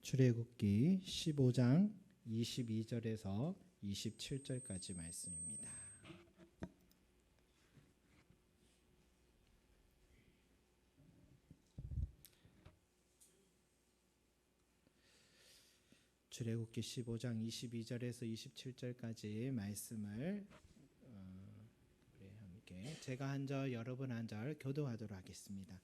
출애굽기 15장 22절에서 27절까지 말씀입니다. 출애굽기 15장 22절에서 27절까지 말씀을 우리 함께 제가 한 절 여러분 한 절 교도하도록 하겠습니다.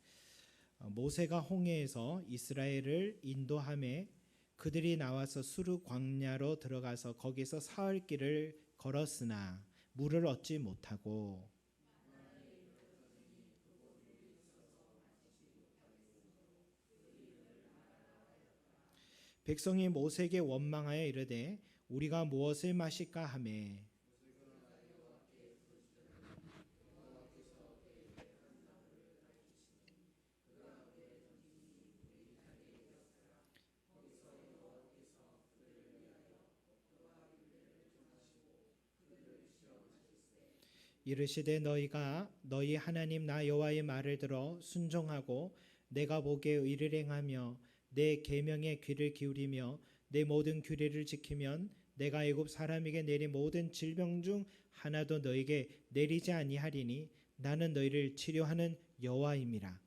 모세가 홍해에서 이스라엘을 인도하매 그들이 나와서 수르 광야로 들어가서 거기서 사흘 길을 걸었으나 물을 얻지 못하고 백성이 모세에게 원망하여 이르되 우리가 무엇을 마실까 하매 이르시되 너희가 너희 하나님 나 여호와의 말을 들어 순종하고 내가 보기에 의를 행하며 내 계명에 귀를 기울이며 내 모든 규례를 지키면 내가 애굽 사람에게 내린 모든 질병 중 하나도 너에게 내리지 아니하리니 나는 너희를 치료하는 여호와임이라.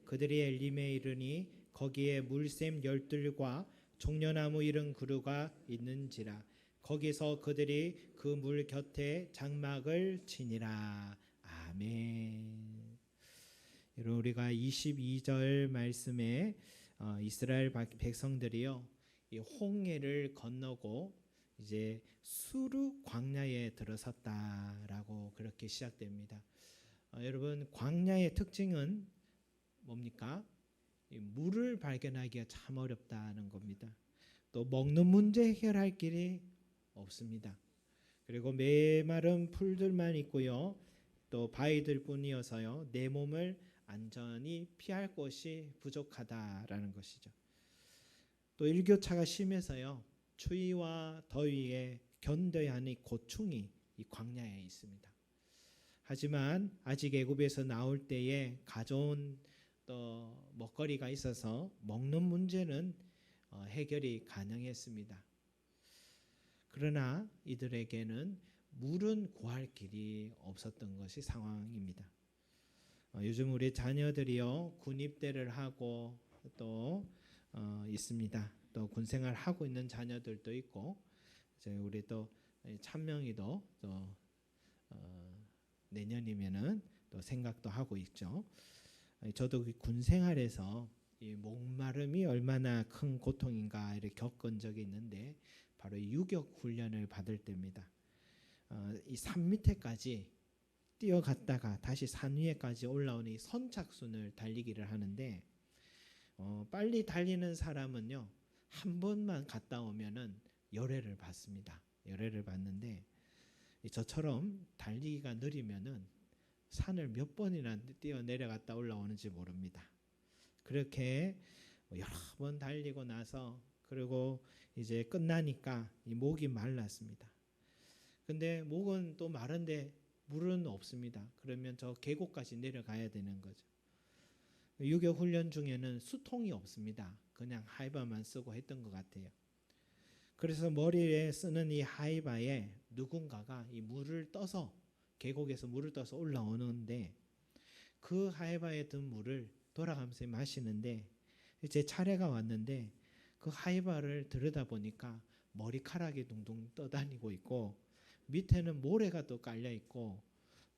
그들이 엘림에 이르니 거기에 물샘 열둘과 종려나무 이른 그루가 있는지라. 거기서 그들이 그 물 곁에 장막을 치니라. 아멘. 여러분 우리가 22절 말씀에 이스라엘 백성들이요 이 홍해를 건너고 이제 수르 광야에 들어섰다라고 그렇게 시작됩니다. 여러분 광야의 특징은 뭡니까? 이 물을 발견하기가 참 어렵다는 겁니다. 또 먹는 문제 해결할 길이 없습니다. 그리고 메마른 풀들만 있고요. 또 바위들 뿐이어서요. 내 몸을 안전히 피할 곳이 부족하다라는 것이죠. 또 일교차가 심해서요. 추위와 더위에 견뎌야 하는 고충이 이 광야에 있습니다. 하지만 아직 애굽에서 나올 때에 가져온 또 먹거리가 있어서 먹는 문제는 해결이 가능했습니다. 그러나 이들에게는 물은 구할 길이 없었던 것이 상황입니다. 요즘 우리 자녀들이요 군입대를 하고 또 있습니다. 또 군생활 하고 있는 자녀들도 있고 이제 우리 또 찬명이도 또 내년이면은 또 생각도 하고 있죠. 저도 군생활에서 이 목마름이 얼마나 큰 고통인가 이렇게 겪은 적이 있는데 바로 유격 훈련을 받을 때입니다. 이 산 밑에까지 뛰어갔다가 다시 산 위에까지 올라오는 이 선착순을 달리기를 하는데 빨리 달리는 사람은요 한 번만 갔다 오면은 열애를 받습니다. 열애를 받는데 저처럼 달리기가 느리면은 산을 몇 번이나 뛰어 내려갔다 올라오는지 모릅니다. 그렇게 여러 번 달리고 나서 그리고 이제 끝나니까 이 목이 말랐습니다. 근데 목은 또 마른데 물은 없습니다. 그러면 저 계곡까지 내려가야 되는 거죠. 유격 훈련 중에는 수통이 없습니다. 그냥 하이바만 쓰고 했던 것 같아요. 그래서 머리에 쓰는 이 하이바에 누군가가 이 물을 떠서 계곡에서 물을 떠서 올라오는데 그 하이바에 든 물을 돌아가면서 마시는데 제 차례가 왔는데 그 하이바를 들여다보니까 머리카락이 둥둥 떠다니고 있고 밑에는 모래가 또 깔려 있고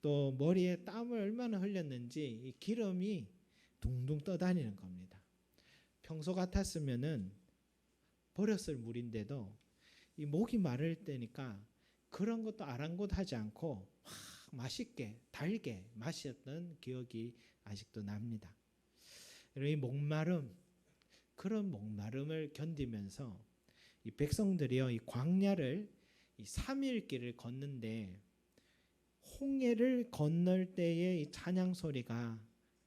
또 머리에 땀을 얼마나 흘렸는지 이 기름이 둥둥 떠다니는 겁니다. 평소 같았으면은 버렸을 물인데도 이 목이 마를 때니까 그런 것도 아랑곳하지 않고 맛있게 달게 마셨던 기억이 아직도 납니다. 이 목마름 그런 목마름을 견디면서 이 백성들이요 이 광야를 이 3일 길을 걷는데 홍해를 건널 때의 이 찬양 소리가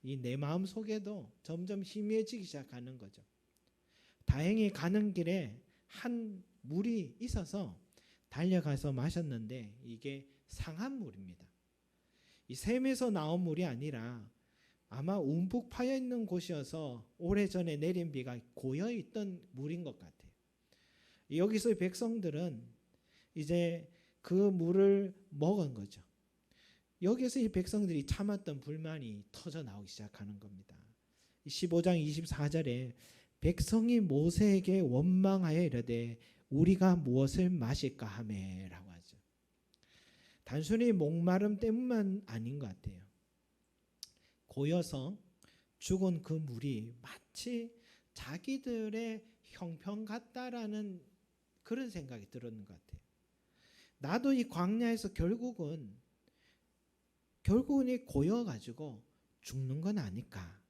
이 내 마음 속에도 점점 희미해지기 시작하는 거죠. 다행히 가는 길에 한 물이 있어서 달려가서 마셨는데 이게 상한 물입니다. 이 샘에서 나온 물이 아니라 아마 움푹 파여 있는 곳이어서 오래전에 내린 비가 고여 있던 물인 것 같아요. 여기서 백성들은 이제 그 물을 먹은 거죠. 여기서 이 백성들이 참았던 불만이 터져 나오기 시작하는 겁니다. 15장 24절에 백성이 모세에게 원망하여 이르되 우리가 무엇을 마실까 하매라고 하죠. 단순히 목마름 때문만 아닌 것 같아요. 고여서 죽은 그 물이 마치 자기들의 형편 같다라는 그런 생각이 들었는 것 같아요. 나도 이 광야에서 결국은 이 고여가지고 죽는 건 아닐까.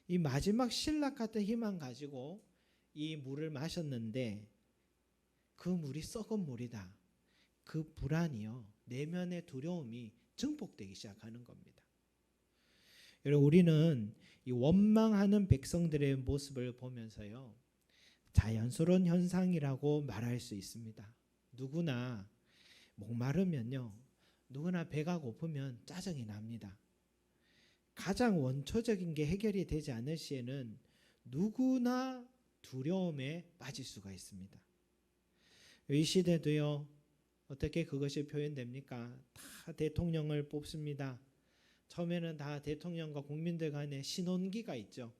이 마지막 신락 같은 희망 가지고 이 물을 마셨는데 그 물이 썩은 물이다. 그 불안이요, 내면의 두려움이 증폭되기 시작하는 겁니다. 여러분, 우리는 이 원망하는 백성들의 모습을 보면서요, 자연스러운 현상이라고 말할 수 있습니다. 누구나 목마르면요, 누구나 배가 고프면 짜증이 납니다. 가장 원초적인 게 해결이 되지 않을 시에는 누구나 두려움에 빠질 수가 있습니다. 이 시대도요, 어떻게 그것이 표현됩니까? 다 대통령을 뽑습니다. 처음에는 다 대통령과 국민들 간에 신혼기가 있죠.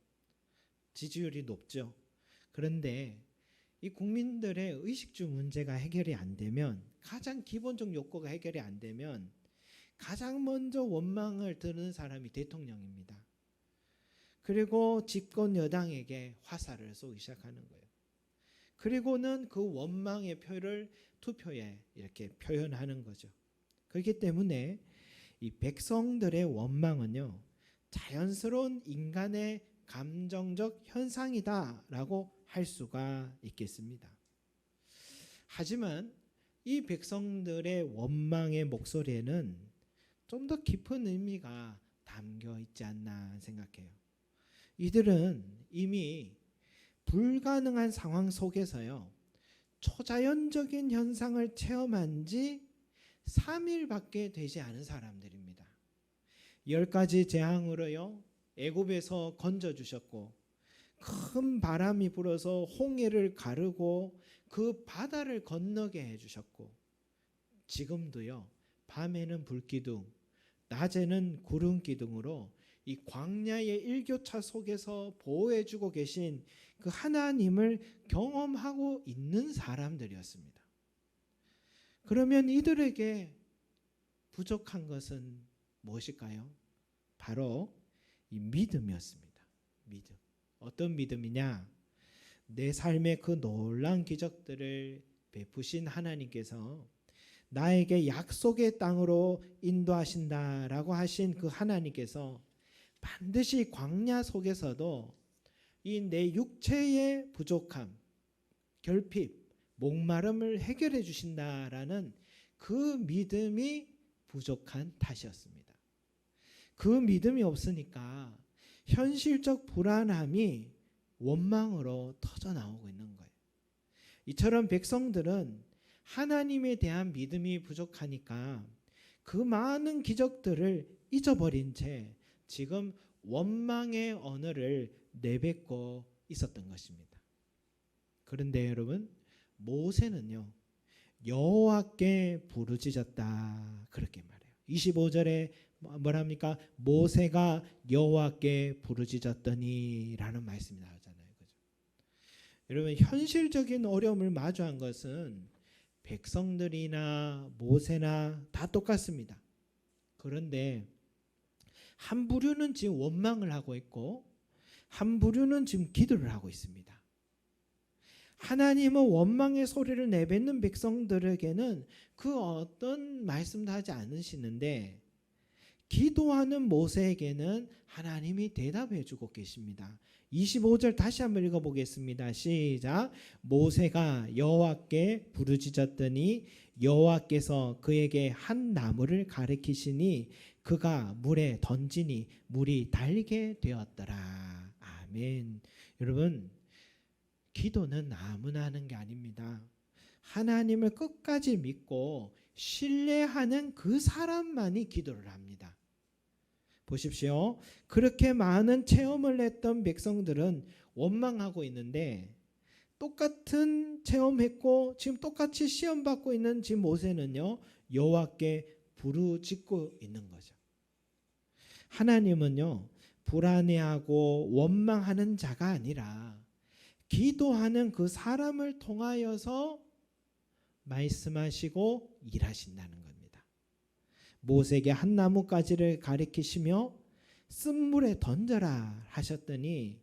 지지율이 높죠. 그런데 이 국민들의 의식주 문제가 해결이 안 되면, 가장 기본적 욕구가 해결이 안 되면 가장 먼저 원망을 드는 사람이 대통령입니다. 그리고 집권 여당에게 화살을 쏘기 시작하는 거예요. 그리고는 그 원망의 표를 투표에 이렇게 표현하는 거죠. 그렇기 때문에 이 백성들의 원망은요, 자연스러운 인간의 감정적 현상이다라고 할 수가 있겠습니다. 하지만 이 백성들의 원망의 목소리에는 좀 더 깊은 의미가 담겨 있지 않나 생각해요. 이들은 이미 불가능한 상황 속에서요, 초자연적인 현상을 체험한 지 3일밖에 되지 않은 사람들입니다. 10가지 재앙으로요, 애굽에서 건져주셨고, 큰 바람이 불어서 홍해를 가르고 그 바다를 건너게 해주셨고, 지금도요, 밤에는 불기둥, 낮에는 구름기둥으로 이 광야의 일교차 속에서 보호해주고 계신 그 하나님을 경험하고 있는 사람들이었습니다. 그러면 이들에게 부족한 것은 무엇일까요? 바로 이 믿음이었습니다. 믿음. 어떤 믿음이냐? 내 삶의 그 놀라운 기적들을 베푸신 하나님께서 나에게 약속의 땅으로 인도하신다라고 하신 그 하나님께서 반드시 광야 속에서도 이 내 육체의 부족함, 결핍, 목마름을 해결해 주신다라는 그 믿음이 부족한 탓이었습니다. 그 믿음이 없으니까 현실적 불안함이 원망으로 터져 나오고 있는 거예요. 이처럼 백성들은 하나님에 대한 믿음이 부족하니까 그 많은 기적들을 잊어버린 채 지금 원망의 언어를 내뱉고 있었던 것입니다. 그런데 여러분, 모세는요, 여호와께 부르짖었다 그렇게 말해요. 25절에 뭐랍니까? 모세가 여호와께 부르짖었더니 라는 말씀이 나오잖아요. 그죠? 여러분, 현실적인 어려움을 마주한 것은 백성들이나 모세나 다 똑같습니다. 그런데 한 부류는 지금 원망을 하고 있고 한 부류는 지금 기도를 하고 있습니다. 하나님은 원망의 소리를 내뱉는 백성들에게는 그 어떤 말씀도 하지 않으시는데, 기도하는 모세에게는 하나님이 대답해 주고 계십니다. 25절 다시 한번 읽어보겠습니다. 시작. 모세가 여호와께 부르짖었더니 여호와께서 그에게 한 나무를 가리키시니 그가 물에 던지니 물이 달게 되었더라. 아멘. 여러분, 기도는 아무나 하는 게 아닙니다. 하나님을 끝까지 믿고 신뢰하는 그 사람만이 기도를 합니다. 보십시오. 그렇게 많은 체험을 했던 백성들은 원망하고 있는데 똑같은 체험했고 지금 똑같이 시험 받고 있는 지금 모세는요, 여호와께 부르짖고 있는 거죠. 하나님은요, 불안해하고 원망하는 자가 아니라 기도하는 그 사람을 통하여서 말씀하시고 일하신다는 겁니다. 모세에게 한 나뭇가지를 가리키시며 쓴물에 던져라 하셨더니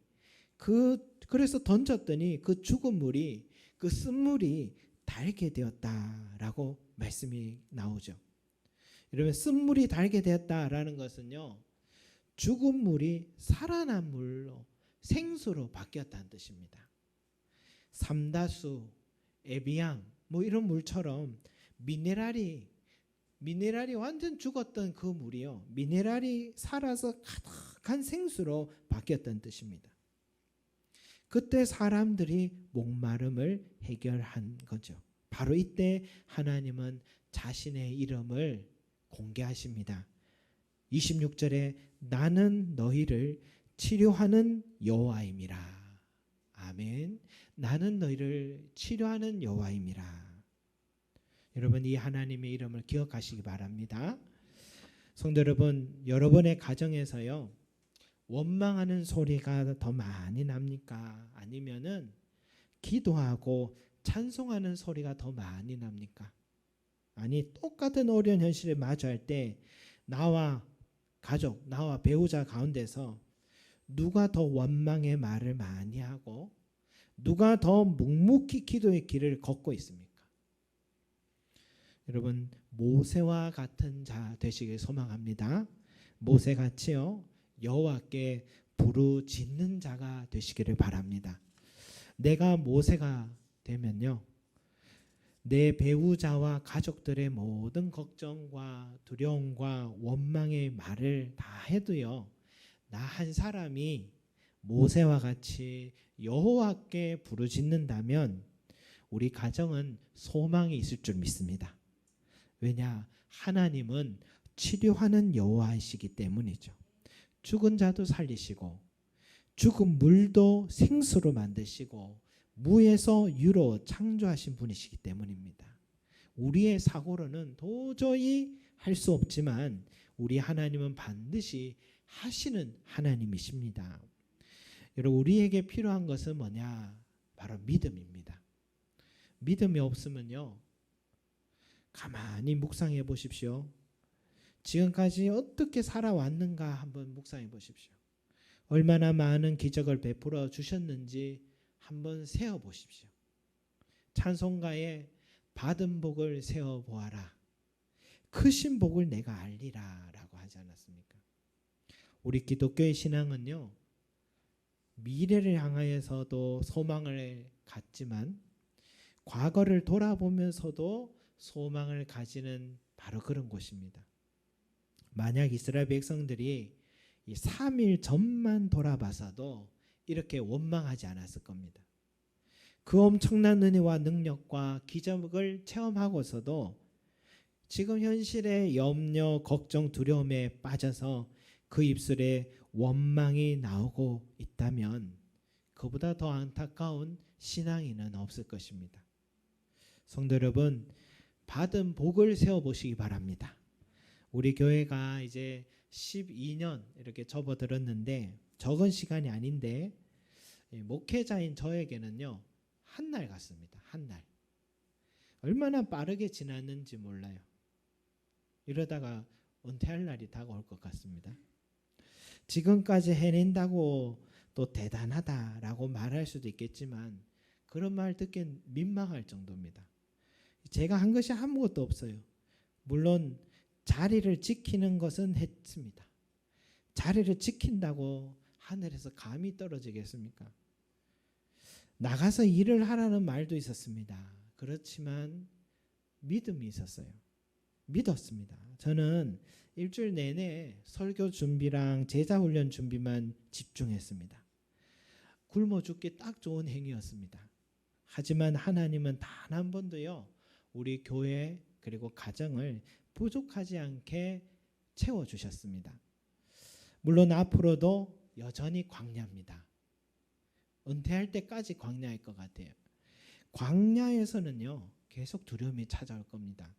그래서 던졌더니 그 죽은 물이 그 쓴물이 달게 되었다라고 말씀이 나오죠. 여러분, 쓴물이 달게 되었다라는 것은요, 죽은 물이 살아난 물로 생수로 바뀌었다는 뜻입니다. 삼다수, 에비앙 뭐 이런 물처럼 미네랄이 완전 죽었던 그 물이요, 미네랄이 살아서 가득한 생수로 바뀌었다는 뜻입니다. 그때 사람들이 목마름을 해결한 거죠. 바로 이때 하나님은 자신의 이름을 공개하십니다. 26절에 나는 너희를 치료하는 여호와임이라. 아멘. 나는 너희를 치료하는 여호와임이라. 여러분, 이 하나님의 이름을 기억하시기 바랍니다. 성도 여러분, 여러분의 가정에서요, 원망하는 소리가 더 많이 납니까? 아니면은 기도하고 찬송하는 소리가 더 많이 납니까? 아니, 똑같은 어려운 현실에 마주할 때 나와 가족, 나와 배우자 가운데서 누가 더 원망의 말을 많이 하고 누가 더 묵묵히 기도의 길을 걷고 있습니까? 여러분, 모세와 같은 자 되시길 소망합니다. 모세같이요, 여호와께 부르짖는 자가 되시기를 바랍니다. 내가 모세가 되면요, 내 배우자와 가족들의 모든 걱정과 두려움과 원망의 말을 다 해도요, 나 한 사람이 모세와 같이 여호와께 부르짖는다면 우리 가정은 소망이 있을 줄 믿습니다. 왜냐? 하나님은 치료하는 여호와이시기 때문이죠. 죽은 자도 살리시고 죽은 물도 생수로 만드시고 무에서 유로 창조하신 분이시기 때문입니다. 우리의 사고로는 도저히 할 수 없지만 우리 하나님은 반드시 하시는 하나님이십니다. 여러분, 우리에게 필요한 것은 뭐냐? 바로 믿음입니다. 믿음이 없으면요, 가만히 묵상해 보십시오. 지금까지 어떻게 살아왔는가 한번 묵상해 보십시오. 얼마나 많은 기적을 베풀어 주셨는지 한번 세어 보십시오. 찬송가에 받은 복을 세어 보아라. 크신 복을 내가 알리라 라고 하지 않았습니까? 우리 기독교의 신앙은요, 미래를 향하여서도 소망을 갖지만 과거를 돌아보면서도 소망을 가지는 바로 그런 곳입니다. 만약 이스라엘 백성들이 이 3일 전만 돌아봐서도 이렇게 원망하지 않았을 겁니다. 그 엄청난 은혜와 능력과 기적을 체험하고서도 지금 현실의 염려, 걱정, 두려움에 빠져서 그 입술에 원망이 나오고 있다면 그보다 더 안타까운 신앙인은 없을 것입니다. 성도 여러분, 받은 복을 세워보시기 바랍니다. 우리 교회가 이제 12년 이렇게 접어들었는데 적은 시간이 아닌데 목회자인 저에게는요, 한 날 같습니다. 한 날. 얼마나 빠르게 지났는지 몰라요. 이러다가 은퇴할 날이 다가올 것 같습니다. 지금까지 해낸다고 또 대단하다라고 말할 수도 있겠지만 그런 말 듣기엔 민망할 정도입니다. 제가 한 것이 아무것도 없어요. 물론 자리를 지키는 것은 했습니다. 자리를 지킨다고 하늘에서 감이 떨어지겠습니까? 나가서 일을 하라는 말도 있었습니다. 그렇지만 믿음이 있었어요. 믿었습니다. 저는 일주일 내내 설교 준비랑 제자훈련 준비만 집중했습니다. 굶어 죽기 딱 좋은 행위였습니다. 하지만 하나님은 단 한 번도요, 우리 교회 그리고 가정을 부족하지 않게 채워주셨습니다. 물론 앞으로도 여전히 광야입니다. 은퇴할 때까지 광야일 것 같아요. 광야에서는요, 계속 두려움이 찾아올 겁니다.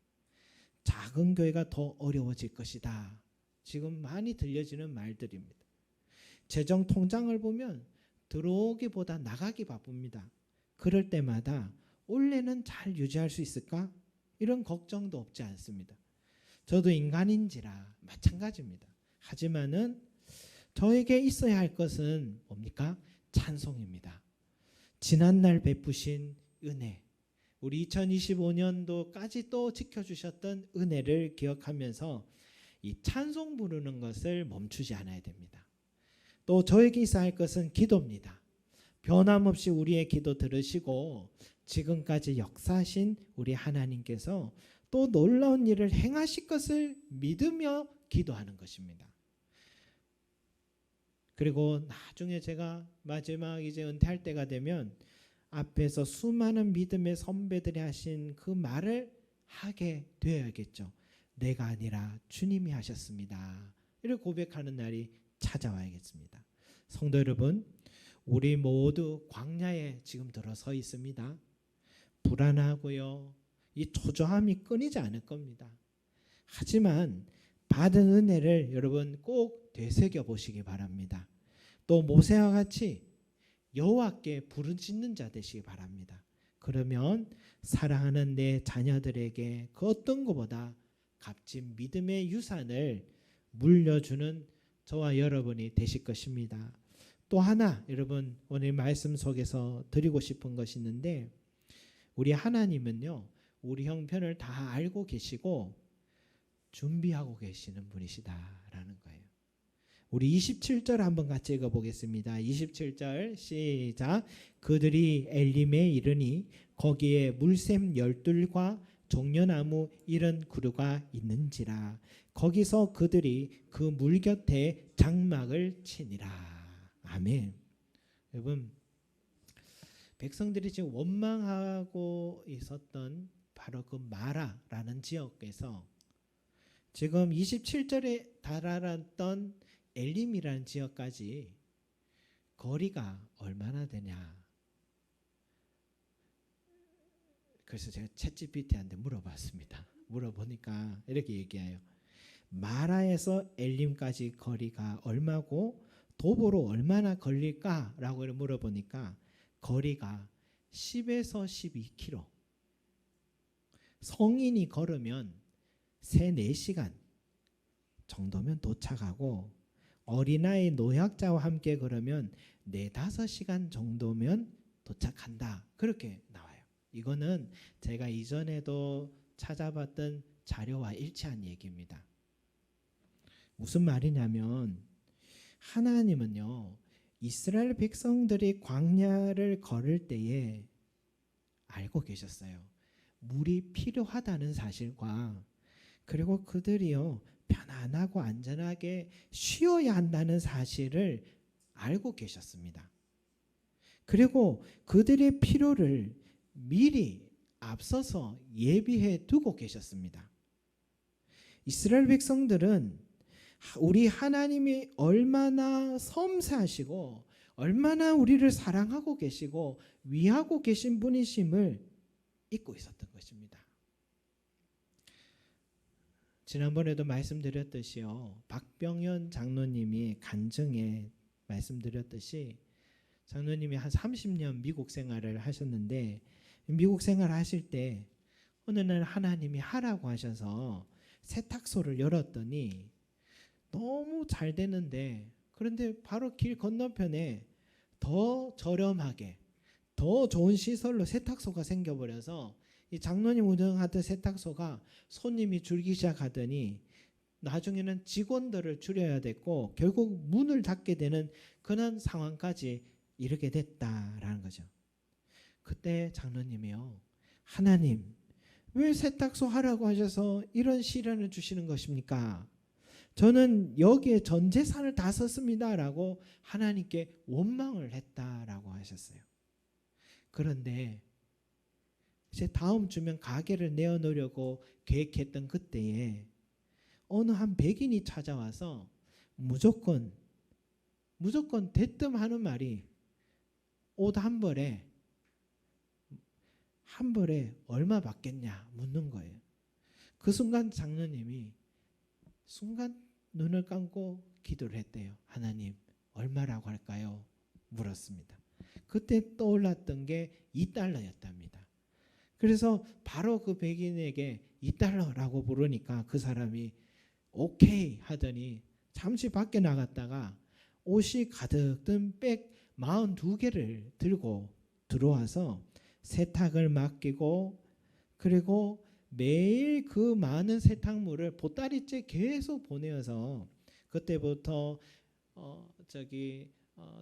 작은 교회가 더 어려워질 것이다. 지금 많이 들려지는 말들입니다. 재정 통장을 보면 들어오기보다 나가기 바쁩니다. 그럴 때마다 올해는 잘 유지할 수 있을까? 이런 걱정도 없지 않습니다. 저도 인간인지라 마찬가지입니다. 하지만은 저에게 있어야 할 것은 뭡니까? 찬송입니다. 지난날 베푸신 은혜, 우리 2025년도까지 또 지켜주셨던 은혜를 기억하면서 이 찬송 부르는 것을 멈추지 않아야 됩니다. 또 저에게 있어야 할 것은 기도입니다. 변함없이 우리의 기도 들으시고 지금까지 역사하신 우리 하나님께서 또 놀라운 일을 행하실 것을 믿으며 기도하는 것입니다. 그리고 나중에 제가 마지막 이제 은퇴할 때가 되면 앞에서 수많은 믿음의 선배들이 하신 그 말을 하게 되어야겠죠. 내가 아니라 주님이 하셨습니다. 이렇게 고백하는 날이 찾아와야겠습니다. 성도 여러분, 우리 모두 광야에 지금 들어서 있습니다. 불안하고요, 이 초조함이 끊이지 않을 겁니다. 하지만 받은 은혜를 여러분 꼭 되새겨 보시기 바랍니다. 또 모세와 같이 여호와께 부르짖는 자 되시기 바랍니다. 그러면 사랑하는 내 자녀들에게 그 어떤 것보다 값진 믿음의 유산을 물려주는 저와 여러분이 되실 것입니다. 또 하나 여러분 오늘 말씀 속에서 드리고 싶은 것이 있는데, 우리 하나님은요, 우리 형편을 다 알고 계시고 준비하고 계시는 분이시다라는 거예요. 우리 27절 한번 같이 읽어보겠습니다. 27절 시작. 그들이 엘림에 이르니 거기에 물샘 열둘과 종려나무 이런 그루가 있는지라. 거기서 그들이 그 물 곁에 장막을 치니라. 아멘. 여러분, 백성들이 지금 원망하고 있었던 바로 그 마라라는 지역에서 지금 27절에 달하던 엘림이라는 지역까지 거리가 얼마나 되냐. 그래서 제가 챗GPT한테 물어봤습니다. 물어보니까 이렇게 얘기해요. 마라에서 엘림까지 거리가 얼마고 도보로 얼마나 걸릴까라고 물어보니까 거리가 10에서 12km. 성인이 걸으면 3, 4시간 정도면 도착하고 어린아이 노약자와 함께 걸으면 4, 5시간 정도면 도착한다. 그렇게 나와요. 이거는 제가 이전에도 찾아봤던 자료와 일치한 얘기입니다. 무슨 말이냐면 하나님은요, 이스라엘 백성들이 광야를 걸을 때에 알고 계셨어요. 물이 필요하다는 사실과 그리고 그들이요 편안하고 안전하게 쉬어야 한다는 사실을 알고 계셨습니다. 그리고 그들의 필요를 미리 앞서서 예비해 두고 계셨습니다. 이스라엘 백성들은 우리 하나님이 얼마나 섬세하시고 얼마나 우리를 사랑하고 계시고 위하고 계신 분이심을 잊고 있었던 것입니다. 지난번에도 말씀드렸듯이요, 박병현 장로님이 간증에 말씀드렸듯이 장로님이 한 30년 미국 생활을 하셨는데, 미국 생활을 하실 때 어느 날 하나님이 하라고 하셔서 세탁소를 열었더니 너무 잘 되는데, 그런데 바로 길 건너편에 더 저렴하게 더 좋은 시설로 세탁소가 생겨버려서 이 장로님 운영하던 세탁소가 손님이 줄기 시작하더니 나중에는 직원들을 줄여야 됐고 결국 문을 닫게 되는 그런 상황까지 이르게 됐다라는 거죠. 그때 장로님이요, 하나님 왜 세탁소 하라고 하셔서 이런 시련을 주시는 것입니까? 저는 여기에 전 재산을 다 썼습니다 라고 하나님께 원망을 했다라고 하셨어요. 그런데 이제 다음 주면 가게를 내어놓으려고 계획했던 그때에 어느 한 백인이 찾아와서 무조건 대뜸 하는 말이 옷 한 벌에 얼마 받겠냐 묻는 거예요. 그 순간 장로님이 순간 눈을 감고 기도를 했대요. 하나님 얼마라고 할까요? 물었습니다. 그때 떠올랐던 게 $2였답니다. 그래서 바로 그 백인에게 $2라고 부르니까 그 사람이 오케이 하더니 잠시 밖에 나갔다가 옷이 가득 든 백 42개를 들고 들어와서 세탁을 맡기고, 그리고 매일 그 많은 세탁물을 보따리째 계속 보내어서 그때부터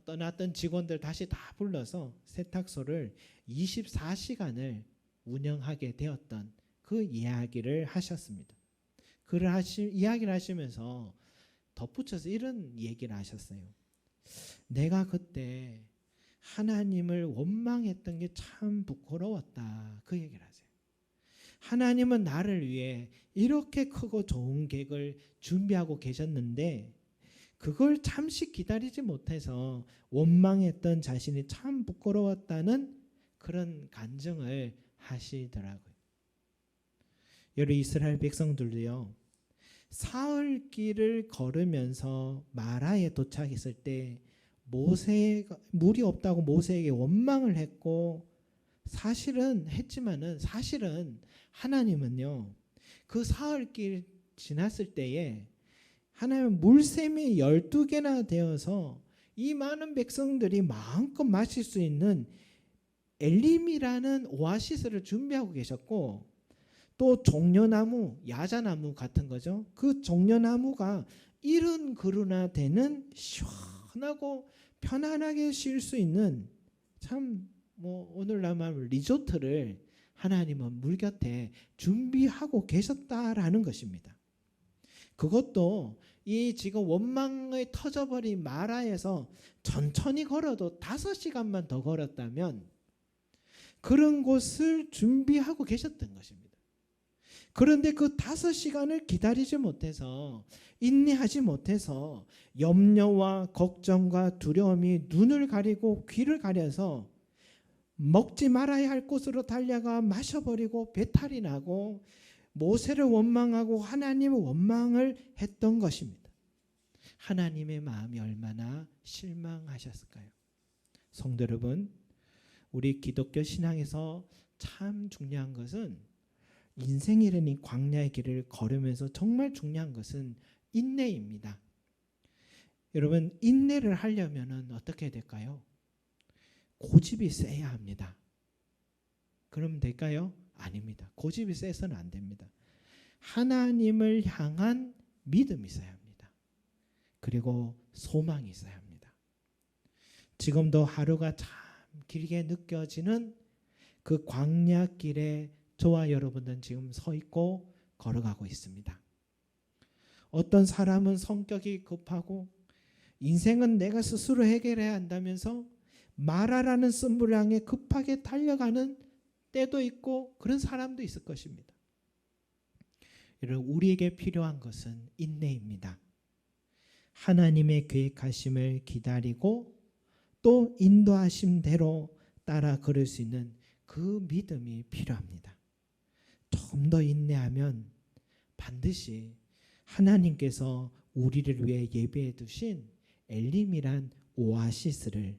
떠났던 직원들 다시 다 불러서 세탁소를 24시간을 운영하게 되었던 그 이야기를 하셨습니다. 이야기를 하시면서 덧붙여서 이런 얘기를 하셨어요. 내가 그때 하나님을 원망했던 게 참 부끄러웠다. 그 얘기를 하세요. 하나님은 나를 위해 이렇게 크고 좋은 계획을 준비하고 계셨는데 그걸 잠시 기다리지 못해서 원망했던 자신이 참 부끄러웠다는 그런 간증을 하시더라고요. 여러 이스라엘 백성들도요, 사흘길을 걸으면서 마라에 도착했을 때 물이 없다고 모세에게 원망을 했고, 사실은 하나님은요, 그 사흘길 지났을 때에 하나님은 물샘이 12개나 되어서 이 많은 백성들이 마음껏 마실 수 있는 엘림이라는 오아시스를 준비하고 계셨고, 또 종려나무, 야자나무 같은 거죠. 그 종려나무가 70그루나 되는 시원하고 편안하게 쉴 수 있는 오늘날 말하면 리조트를 하나님은 물 곁에 준비하고 계셨다라는 것입니다. 그것도 이 지금 원망에 터져버린 마라에서 천천히 걸어도 5시간만 더 걸었다면 그런 곳을 준비하고 계셨던 것입니다. 그런데 그 5시간을 기다리지 못해서, 인내하지 못해서 염려와 걱정과 두려움이 눈을 가리고 귀를 가려서 먹지 말아야 할 곳으로 달려가 마셔버리고 배탈이 나고 모세를 원망하고 하나님의 원망을 했던 것입니다. 하나님의 마음이 얼마나 실망하셨을까요? 성도 여러분, 우리 기독교 신앙에서 참 중요한 것은, 인생이라는 광야의 길을 걸으면서 정말 중요한 것은 인내입니다. 여러분, 인내를 하려면 어떻게 해야 될까요? 고집이 세야 합니다. 그러면 될까요? 아닙니다. 고집이 세서는 안 됩니다. 하나님을 향한 믿음이 있어야 합니다. 그리고 소망이 있어야 합니다. 지금도 하루가 참 길게 느껴지는 그 광야길에 저와 여러분은 지금 서 있고 걸어가고 있습니다. 어떤 사람은 성격이 급하고 인생은 내가 스스로 해결해야 한다면서 마라라는 쓴물을 향해 급하게 달려가는 때도 있고 그런 사람도 있을 것입니다. 여러분, 우리에게 필요한 것은 인내입니다. 하나님의 계획하심을 기다리고 또 인도하심대로 따라 걸을 수 있는 그 믿음이 필요합니다. 좀 더 인내하면 반드시 하나님께서 우리를 위해 예배해 두신 엘림이란 오아시스를,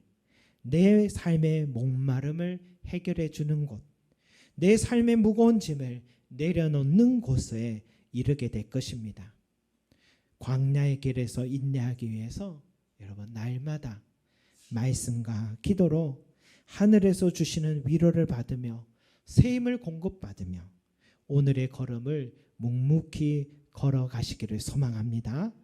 내 삶의 목마름을 해결해 주는 곳, 내 삶의 무거운 짐을 내려놓는 곳에 이르게 될 것입니다. 광야의 길에서 인내하기 위해서 여러분, 날마다 말씀과 기도로 하늘에서 주시는 위로를 받으며 새 힘을 공급받으며 오늘의 걸음을 묵묵히 걸어가시기를 소망합니다.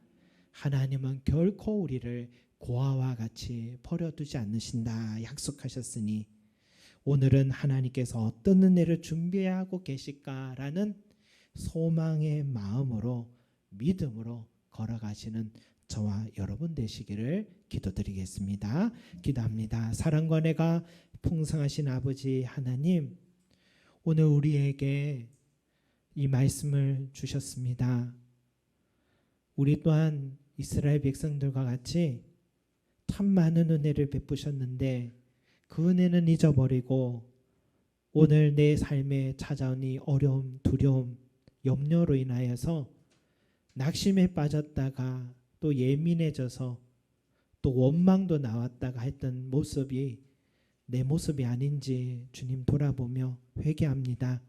하나님은 결코 우리를 고아와 같이 버려두지 않으신다 약속하셨으니 오늘은 하나님께서 어떤 은혜를 준비하고 계실까라는 소망의 마음으로, 믿음으로 걸어가시는 저와 여러분 되시기를 기도드리겠습니다. 기도합니다. 사랑과 은혜가 풍성하신 아버지 하나님, 오늘 우리에게 이 말씀을 주셨습니다. 우리 또한 이스라엘 백성들과 같이 참 많은 은혜를 베푸셨는데 그 은혜는 잊어버리고 오늘 내 삶에 찾아온 이 어려움, 두려움, 염려로 인하여서 낙심에 빠졌다가 또 예민해져서 또 원망도 나왔다가 했던 모습이 내 모습이 아닌지 주님 돌아보며 회개합니다.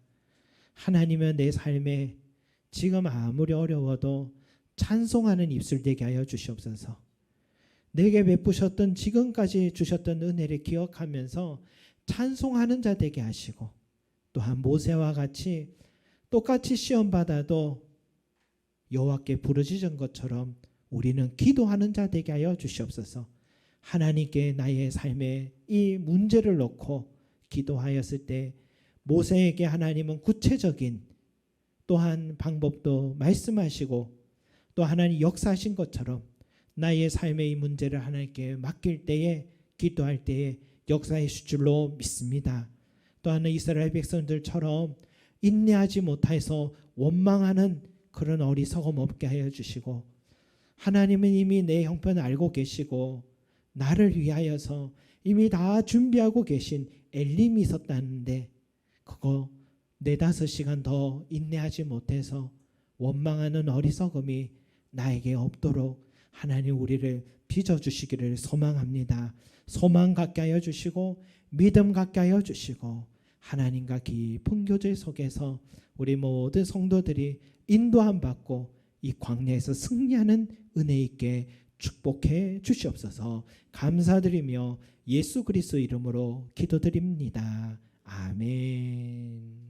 하나님은 내 삶에 지금 아무리 어려워도 찬송하는 입술 되게 하여 주시옵소서. 내게 베푸셨던 지금까지 주셨던 은혜를 기억하면서 찬송하는 자 되게 하시고 또한 모세와 같이 똑같이 시험 받아도 여호와께 부르짖은 것처럼 우리는 기도하는 자 되게 하여 주시옵소서. 하나님께 나의 삶에 이 문제를 놓고 기도하였을 때 모세에게 하나님은 구체적인 또한 방법도 말씀하시고 또 하나님 역사하신 것처럼 나의 삶의 이 문제를 하나님께 맡길 때에 기도할 때에 역사하실 줄로 믿습니다. 또한 이스라엘 백성들처럼 인내하지 못해서 원망하는 그런 어리석음 없게 하여 주시고 하나님은 이미 내 형편을 알고 계시고 나를 위하여서 이미 다 준비하고 계신 엘림이 있었다는데 그거 4-5시간 더 인내하지 못해서 원망하는 어리석음이 나에게 없도록 하나님 우리를 빚어주시기를 소망합니다. 소망 갖게 하여 주시고 믿음 갖게 하여 주시고 하나님과 깊은 교제 속에서 우리 모든 성도들이 인도함 받고 이 광야에서 승리하는 은혜 있게 축복해 주시옵소서. 감사드리며 예수 그리스도 이름으로 기도드립니다. 아멘.